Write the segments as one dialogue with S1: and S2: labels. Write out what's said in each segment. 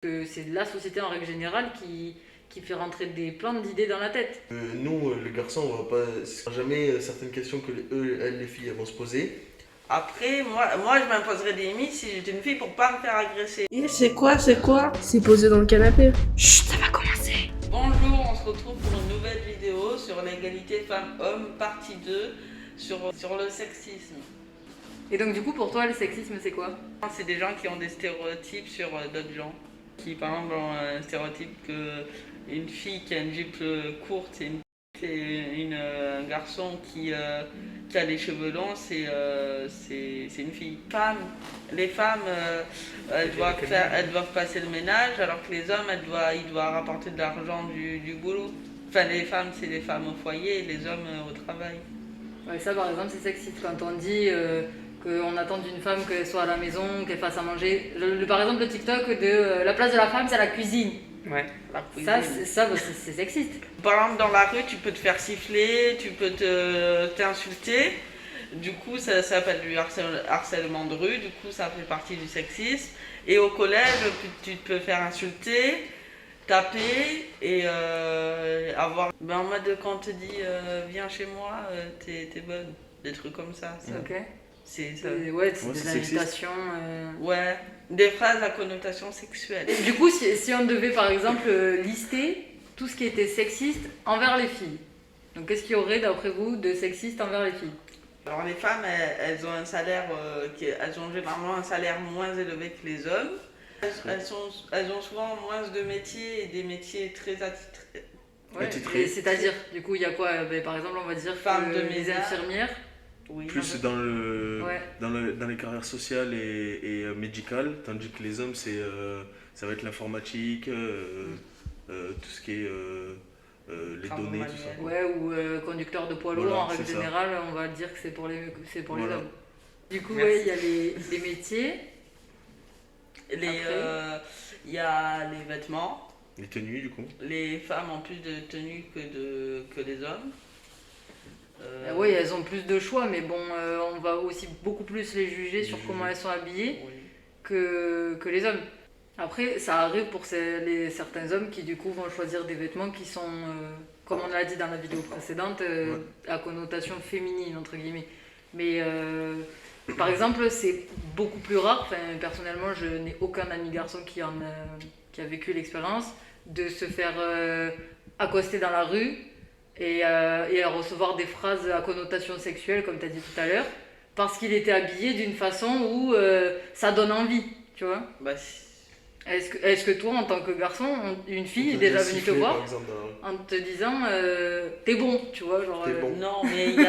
S1: que c'est la société en règle générale qui fait rentrer des plans d'idées dans la tête.
S2: Nous, les garçons, on va pas. C'est jamais certaines questions que elles, les filles, elles vont se poser.
S3: Après, moi je m'imposerais des limites si j'étais une fille pour pas me faire agresser.
S4: Et c'est quoi? C'est posé dans le canapé.
S1: Chut, ça va commencer.
S3: Bonjour, on se retrouve pour une nouvelle vidéo sur l'égalité femmes-hommes, partie 2, sur le sexisme.
S1: Et donc du coup, pour toi, le sexisme, c'est quoi?
S3: C'est des gens qui ont des stéréotypes sur d'autres gens. Qui par exemple ont un stéréotype qu'une fille qui a une jupe courte et un garçon qui a les cheveux longs, c'est une fille. Les femmes, elles doivent passer le ménage, alors que les hommes, ils doivent rapporter de l'argent du boulot. Enfin, les femmes, c'est les femmes au foyer et les hommes au travail.
S1: Ouais, ça, par exemple, c'est sexiste quand on dit qu'on attend d'une femme qu'elle soit à la maison, qu'elle fasse à manger. Par exemple, le TikTok de la place de la femme, c'est la cuisine.
S3: Ouais, la cuisine.
S1: C'est sexiste.
S3: Par exemple, dans la rue, tu peux te faire siffler, tu peux t'insulter. Du coup, ça s'appelle du harcèlement de rue. Du coup, ça fait partie du sexisme. Et au collège, tu te peux faire insulter, taper et avoir... en mode, quand on te dit viens chez moi, t'es bonne. Des trucs comme ça.
S1: Ok.
S3: C'est ça.
S1: Ouais, c'est des invitations.
S3: Ouais, des phrases à connotation sexuelle.
S1: Et du coup, si on devait par exemple lister tout ce qui était sexiste envers les filles, donc qu'est-ce qu'il y aurait d'après vous de sexiste envers les filles?
S3: Alors les femmes, elles ont un salaire, elles ont généralement un salaire moins élevé que les hommes. Elles ont souvent moins de métiers et des métiers très attitrés.
S1: Ouais, c'est-à-dire, du coup, il y a quoi? Par exemple, on va dire
S3: femmes de
S1: les infirmières.
S3: Oui,
S2: Plus dans les carrières sociales et médicales, tandis que les hommes, ça va être l'informatique, tout ce qui est les données, tout ça.
S1: Ouais, ou conducteur de poids lourd, en règle générale, on va dire que c'est pour les hommes. Du coup, il y a les métiers.
S3: Il y a les vêtements.
S2: Les tenues, du coup.
S3: Les femmes ont plus de tenues que les hommes.
S1: Oui, elles ont plus de choix, mais bon, on va aussi beaucoup plus les juger sur comment elles sont habillées que les hommes. Après, ça arrive pour certains hommes qui du coup vont choisir des vêtements qui sont, comme on l'a dit dans la vidéo précédente, à connotation féminine, entre guillemets. Mais par exemple, c'est beaucoup plus rare, enfin, personnellement, je n'ai aucun ami garçon qui a vécu l'expérience de se faire accoster dans la rue et à recevoir des phrases à connotation sexuelle, comme tu as dit tout à l'heure, parce qu'il était habillé d'une façon où ça donne envie, tu vois.
S3: Bah,
S1: est-ce que toi, en tant que garçon, une fille est déjà venue te voir en te disant t'es bon, tu vois, genre.
S2: Bon.
S3: Non, mais il y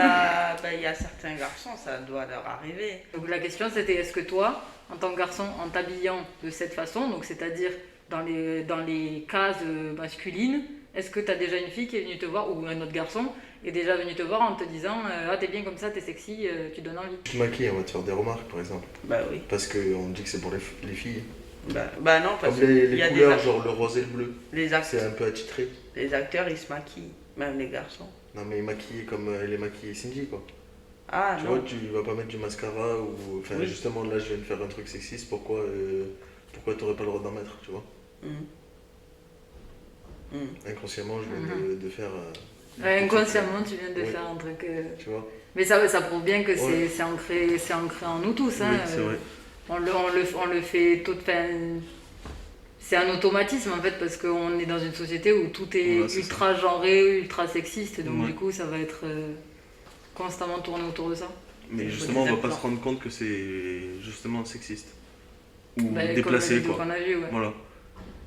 S3: a certains garçons, ça doit leur arriver.
S1: Donc la question c'était est-ce que toi, en tant que garçon, en t'habillant de cette façon, donc c'est-à-dire dans les cases masculines, est-ce que tu as déjà une fille qui est venue te voir, ou un autre garçon, est déjà venu te voir en te disant ah t'es bien comme ça, t'es sexy, tu donnes envie?
S2: Tu te maquilles, on va te faire des remarques, par exemple.
S3: Bah oui.
S2: Parce qu'on dit que c'est pour les filles.
S3: Bah non, parce
S2: comme les
S3: y a
S2: couleurs, genre le rose et le bleu. C'est un peu attitré.
S3: Les acteurs, ils se maquillent, même les garçons.
S2: Non, mais maquillés comme elle est maquillée Cindy, quoi.
S3: Ah
S2: tu
S3: non.
S2: vois, tu vas pas mettre du mascara ou... Enfin, justement, là, je viens de faire un truc sexiste, pourquoi t'aurais pas le droit d'en mettre, tu vois? Inconsciemment, je viens de faire...
S1: inconsciemment, tu viens de faire un truc...
S2: Tu vois?
S1: Mais ça prouve bien que c'est ancré en nous tous. Hein.
S2: Oui, c'est vrai.
S1: On le fait tout... C'est un automatisme en fait, parce qu'on est dans une société où tout est ultra genré, ultra sexiste, donc du coup ça va être constamment tourné autour de ça.
S2: Mais justement, on va pas se rendre compte que c'est justement sexiste. Ou déplacé, quoi.
S1: Qu'on a vu,
S2: Voilà.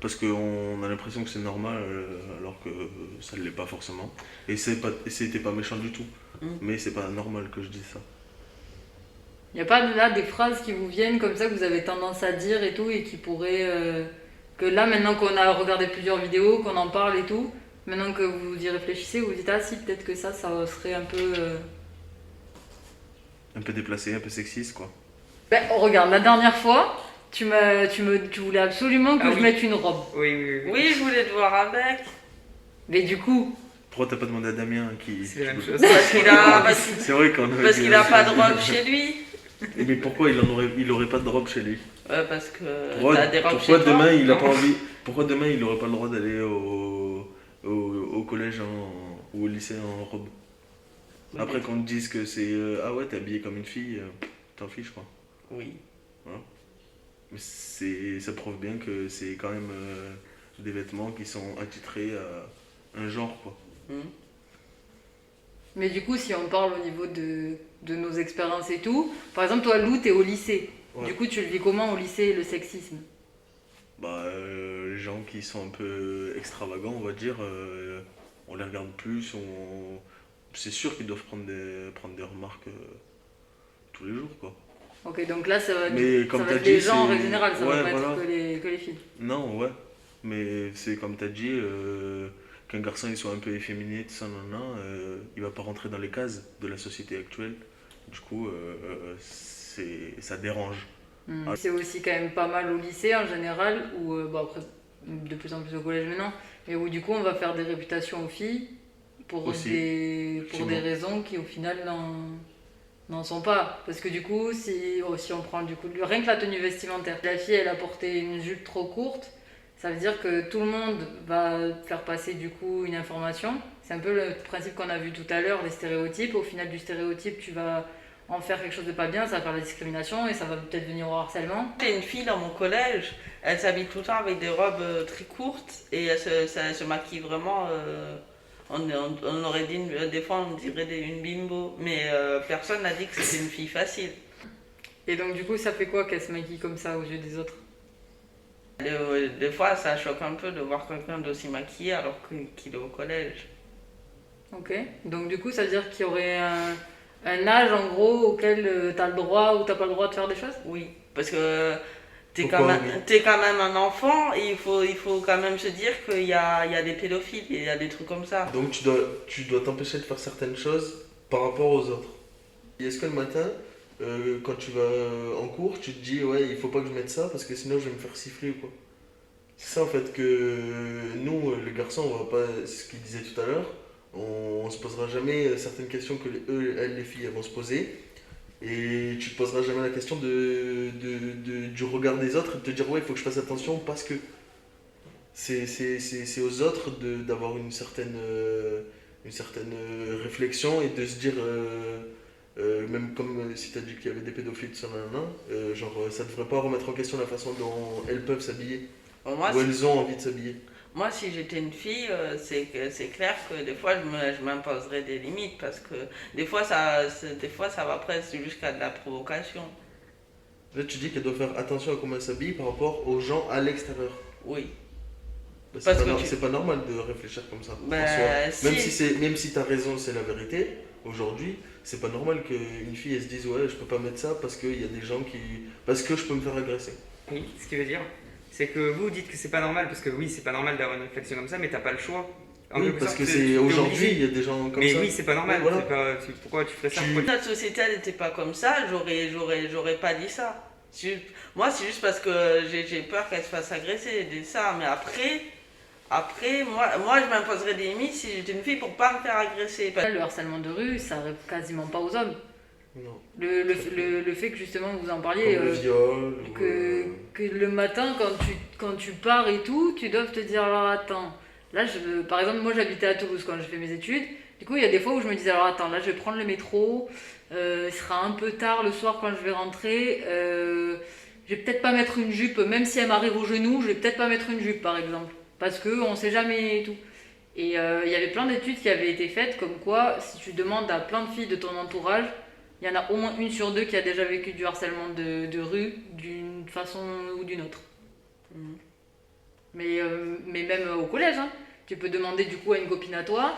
S2: Parce qu'on a l'impression que c'est normal, alors que ça ne l'est pas forcément. Et c'était pas méchant du tout. Mais c'est pas normal que je dise ça.
S1: Il n'y a pas là des phrases qui vous viennent comme ça, que vous avez tendance à dire et tout, et qui pourraient... que là, maintenant qu'on a regardé plusieurs vidéos, qu'on en parle et tout, maintenant que vous y réfléchissez, vous vous dites, ah si, peut-être que ça serait un peu...
S2: Un peu déplacé, un peu sexiste, quoi.
S1: Ben, regarde, la dernière fois, tu voulais absolument que je mette une robe.
S3: Oui, je voulais te voir avec.
S1: Mais du coup...
S2: Pourquoi t'as pas demandé à Damien qui...
S3: C'est la même chose. C'est
S2: vrai qu'on
S3: parce qu'il a pas de robe chez lui.
S2: Mais pourquoi il aurait pas de robe chez lui?
S3: Ouais, parce que
S2: Pourquoi,
S3: t'as des robes
S2: pourquoi
S3: chez toi,
S2: demain il a
S3: non?
S2: pas envie, pourquoi demain il n'aurait pas le droit d'aller au collège ou au lycée en robe?
S3: Oui,
S2: Après qu'on te dise que c'est ah ouais t'es habillé comme une fille, t'en fiches quoi.
S3: oui.
S2: Voilà. Mais ça prouve bien que c'est quand même des vêtements qui sont attitrés à un genre quoi.
S3: Hmm.
S1: Mais du coup, si on parle au niveau de nos expériences et tout, par exemple, toi, Lou, t'es au lycée.
S2: Ouais.
S1: Du coup, tu le vis comment au lycée, le sexisme?
S2: Bah les gens qui sont un peu extravagants on va dire, on les regarde plus, c'est sûr qu'ils doivent prendre des remarques tous les jours quoi.
S1: Ok, donc là, ça va,
S2: Mais
S1: ça
S2: comme
S1: va
S2: t'as
S1: être
S2: dit,
S1: les gens en
S2: c'est.
S1: règle générale, ça
S2: Ouais,
S1: va pas
S2: voilà.
S1: être que les filles.
S2: Non, ouais. Mais c'est comme t'as dit, qu'un garçon il soit un peu efféminé, tout ça, nan, nan, il va pas rentrer dans les cases de la société actuelle. Du coup, ça dérange. Ah.
S1: C'est aussi quand même pas mal au lycée en général, où, bon après, de plus en plus au collège maintenant, mais où du coup on va faire des réputations aux filles pour
S2: Aussi,
S1: des
S2: effectivement.
S1: raisons qui au final n'en sont pas. Parce que du coup, si on prend du coup, rien que la tenue vestimentaire, la fille elle a porté une jupe trop courte, ça veut dire que tout le monde va faire passer du coup une information. C'est un peu le principe qu'on a vu tout à l'heure, les stéréotypes. Au final du stéréotype, tu vas en faire quelque chose de pas bien, ça va faire la discrimination et ça va peut-être venir au harcèlement.
S3: J'ai une fille dans mon collège, elle s'habille tout le temps avec des robes très courtes et elle se maquille vraiment. On aurait dit, des fois on dirait une bimbo, mais personne n'a dit que c'était une fille facile.
S1: Et donc du coup, ça fait quoi qu'elle se maquille comme ça aux yeux des autres?
S3: Des fois ça choque un peu de voir quelqu'un d'aussi maquillé alors qu'il est au collège.
S1: Ok. Donc du coup, ça veut dire qu'il y aurait un âge en gros auquel tu as le droit ou t'as pas le droit de faire des choses?
S3: Oui, parce que t'es
S2: Pourquoi,
S3: quand même un enfant et il faut quand même se dire qu'il y a des pédophiles, il y a des trucs comme ça.
S2: Donc tu dois t'empêcher de faire certaines choses par rapport aux autres. Et est-ce que le matin, quand tu vas en cours, tu te dis ouais il faut pas que je mette ça parce que sinon je vais me faire siffler ou quoi? C'est ça en fait que nous, les garçons, on va pas, c'est ce qu'il disait tout à l'heure, on se posera jamais certaines questions que elles, les filles, elles vont se poser. Et tu te poseras jamais la question du regard des autres et de te dire ouais il faut que je fasse attention parce que c'est aux autres d'avoir une certaine réflexion et de se dire même comme si tu as dit qu'il y avait des pédophiles tout ça, genre ça devrait pas remettre en question la façon dont elles peuvent s'habiller
S3: Moi,
S2: ou elles ont envie de s'habiller.
S3: Moi, si j'étais une fille, c'est clair que des fois, je m'imposerais des limites parce que des fois, ça va presque jusqu'à de la provocation.
S2: Là tu dis qu'elle doit faire attention à comment elle s'habille par rapport aux gens à l'extérieur.
S3: Oui.
S2: Bah,
S3: Parce
S2: c'est
S3: que
S2: pas,
S3: tu-
S2: c'est pas normal de réfléchir comme ça en
S3: Ben,
S2: soi.
S3: si.
S2: Même si t'as raison, c'est la vérité, aujourd'hui, c'est pas normal qu'une fille elle se dise ouais je peux pas mettre ça parce qu'il y a des gens qui. Parce que je peux me faire agresser.
S5: Oui, ce qui veut dire, c'est que vous dites que c'est pas normal, parce que oui, c'est pas normal d'avoir une réflexion comme ça, mais t'as pas le choix. En
S2: Oui,
S5: quelque
S2: parce
S5: sorte,
S2: que
S5: t'es
S2: c'est aujourd'hui,
S5: obligé.
S2: il y a des gens comme
S5: Mais
S2: ça.
S5: oui, c'est pas normal.
S2: Ouais, voilà.
S5: Pourquoi tu ferais ça?
S2: Tu-
S5: Pourquoi
S3: Notre société, elle n'était pas comme ça, j'aurais pas dit ça. Moi, c'est juste parce que j'ai peur qu'elle se fasse agresser, j'ai dit ça. Mais après moi, je m'imposerais des limites si j'étais une fille pour pas me faire agresser.
S1: Le harcèlement de rue, ça arrive quasiment pas aux hommes.
S2: Non.
S1: Le fait que justement vous en
S2: Comme
S1: parliez,
S2: le viol.
S1: que le matin quand tu pars et tout, tu dois te dire alors attends, là par exemple moi j'habitais à Toulouse quand j'ai fait mes études, du coup il y a des fois où je me disais alors attends là je vais prendre le métro, il sera un peu tard le soir quand je vais rentrer, je vais peut-être pas mettre une jupe, même si elle m'arrive au genou, je vais peut-être pas mettre une jupe par exemple, parce que on sait jamais et tout. Et il y avait plein d'études qui avaient été faites comme quoi si tu demandes à plein de filles de ton entourage, il y en a au moins une sur deux qui a déjà vécu du harcèlement de rue d'une façon ou d'une autre.
S3: Mhm.
S1: Mais même au collège, hein. Tu peux demander du coup à une copine à toi,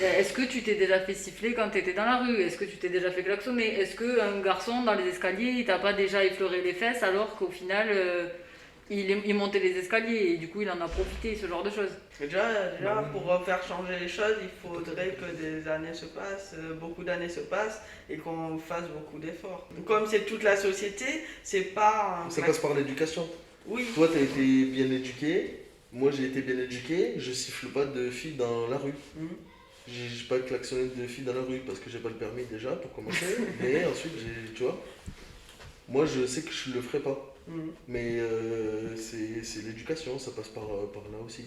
S1: est-ce que tu t'es déjà fait siffler quand tu étais dans la rue? Est-ce que tu t'es déjà fait klaxonner? Est-ce qu'un garçon dans les escaliers, il t'a pas déjà effleuré les fesses alors qu'au final, il montait les escaliers et du coup il en a profité, ce genre de choses.
S3: Déjà, pour faire changer les choses, il faudrait que des années se passent, beaucoup d'années se passent et qu'on fasse beaucoup d'efforts. Comme c'est toute la société, c'est pas un...
S2: Ça passe par l'éducation.
S3: Oui,
S2: Toi, t'as été bien éduqué. Moi, j'ai été bien éduqué. Je siffle pas de filles dans la rue.
S3: Mhm.
S2: J'ai pas klaxonné de filles dans la rue parce que j'ai pas le permis déjà pour commencer. Mais ensuite, tu vois. Moi, je sais que je le ferai pas. Mais c'est l'éducation, ça passe par là aussi.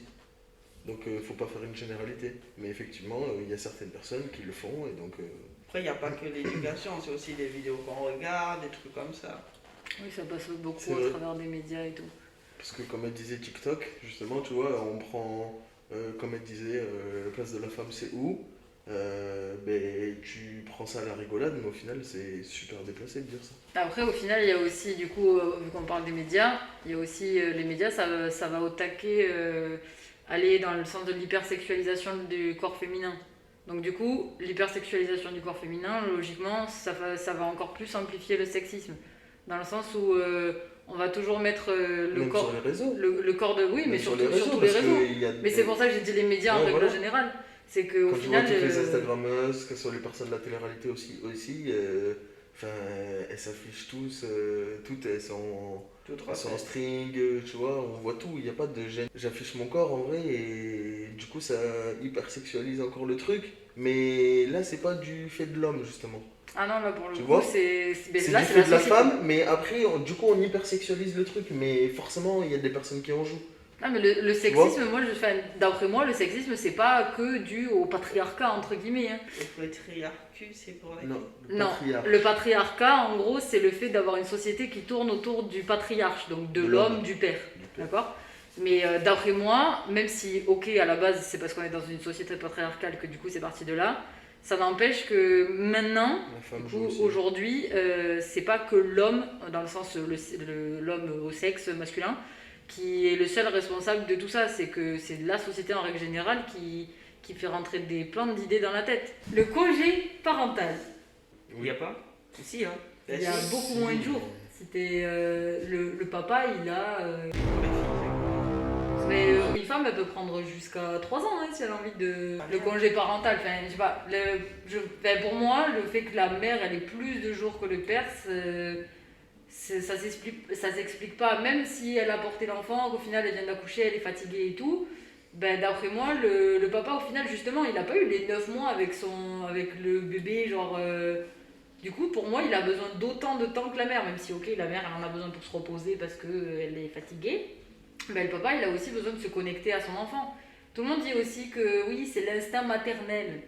S2: Donc faut pas faire une généralité. Mais effectivement, il y a certaines personnes qui le font et donc...
S3: Après, il n'y a pas que l'éducation, c'est aussi des vidéos qu'on regarde, des trucs comme ça.
S1: Oui, ça passe beaucoup à travers des médias et tout.
S2: Parce que comme elle disait TikTok, justement, tu vois, on prend, comme elle disait, la place de la femme c'est où ben, tu prends ça à la rigolade, mais au final c'est super déplacé de dire ça.
S1: Après, au final, il y a aussi, du coup, vu qu'on parle des médias, il y a aussi les médias, ça va au taquet aller dans le sens de l'hypersexualisation du corps féminin. Donc du coup, l'hypersexualisation du corps féminin, logiquement, ça va encore plus amplifier le sexisme. Dans le sens où on va toujours mettre le corps...
S2: Sur les réseaux.
S1: Le corps de... Oui,
S2: Même
S1: mais
S2: sur
S1: surtout
S2: les réseaux,
S1: sur tous les réseaux.
S2: Mais
S1: c'est pour ça que j'ai dit les médias en règle générale. C'est qu'au
S2: quand
S1: final...
S2: tu vois toutes les Instagrammeuses, que ce soit les personnes de la télé-réalité aussi elles s'affichent toutes elles sont en string, tu vois, on voit tout, il n'y a pas de gêne. J'affiche mon corps en vrai et du coup ça hypersexualise encore le truc, mais là c'est pas du fait de l'homme justement.
S1: Ah non, là pour le
S2: tu
S1: coup,
S2: vois
S1: c'est
S2: du fait de la femme, mais après du coup on hypersexualise le truc, mais forcément il y a des personnes qui en jouent.
S1: Non mais le sexisme, d'après moi, le sexisme c'est pas que dû au patriarcat entre guillemets. Hein.
S3: Le patriarcat, c'est pour la
S1: Non, le patriarcat en gros c'est le fait d'avoir une société qui tourne autour du patriarche, donc de l'homme, du père. D'accord ? Mais d'après moi, même si ok à la base c'est parce qu'on est dans une société patriarcale que du coup c'est parti de là, ça n'empêche que maintenant, aujourd'hui, c'est pas que l'homme, dans le sens l'homme au sexe masculin, qui est le seul responsable de tout ça, c'est que c'est la société en règle générale qui fait rentrer des plantes d'idées dans la tête. Le congé parental.
S5: Il n'y a pas ? Si, hein.
S1: Il y a beaucoup moins de jours. C'était le papa, il a... Mais une femme, elle peut prendre jusqu'à 3 ans hein, si elle a envie de... Le congé parental, enfin, je sais pas. Pour moi, le fait que la mère, elle ait plus de jours que le père, ça s'explique pas. Même si elle a porté l'enfant, qu'au final, elle vient d'accoucher, elle est fatiguée et tout, ben, d'après moi, le papa, au final, justement, il n'a pas eu les 9 mois avec le bébé, genre... Du coup, pour moi, il a besoin d'autant de temps que la mère, même si, ok, la mère, elle en a besoin pour se reposer parce qu'elle est fatiguée. Ben, le papa, il a aussi besoin de se connecter à son enfant. Tout le monde dit aussi que oui, c'est l'instinct maternel.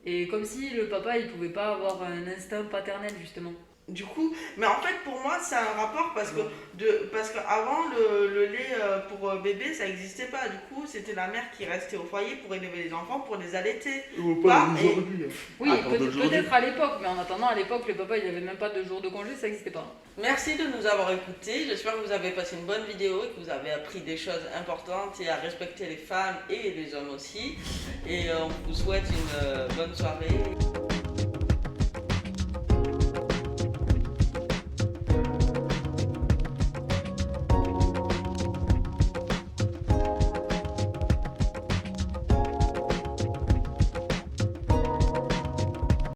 S1: Et comme si le papa, il pouvait pas avoir un instinct paternel, justement.
S3: Du coup, mais en fait pour moi c'est un rapport parce qu'avant le lait pour bébé ça n'existait pas, du coup c'était la mère qui restait au foyer pour élever les enfants, pour les allaiter.
S2: Pas aujourd'hui.
S1: Oui, peut-être à l'époque, mais en attendant à l'époque le papa il avait même pas de jour de congé, ça n'existait pas.
S3: Merci de nous avoir écoutés, j'espère que vous avez passé une bonne vidéo et que vous avez appris des choses importantes et à respecter les femmes et les hommes aussi. Et on vous souhaite une bonne soirée.